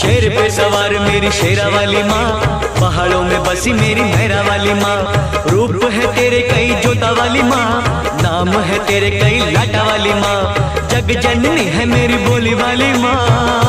शेर पे सवार मेरी शेरा वाली माँ, पहाड़ों में बसी मेरी मेहरा वाली माँ। रूप है तेरे कई जोता वाली माँ, नाम है तेरे कई लाटा वाली माँ। जग जननी है मेरी बोली वाली माँ।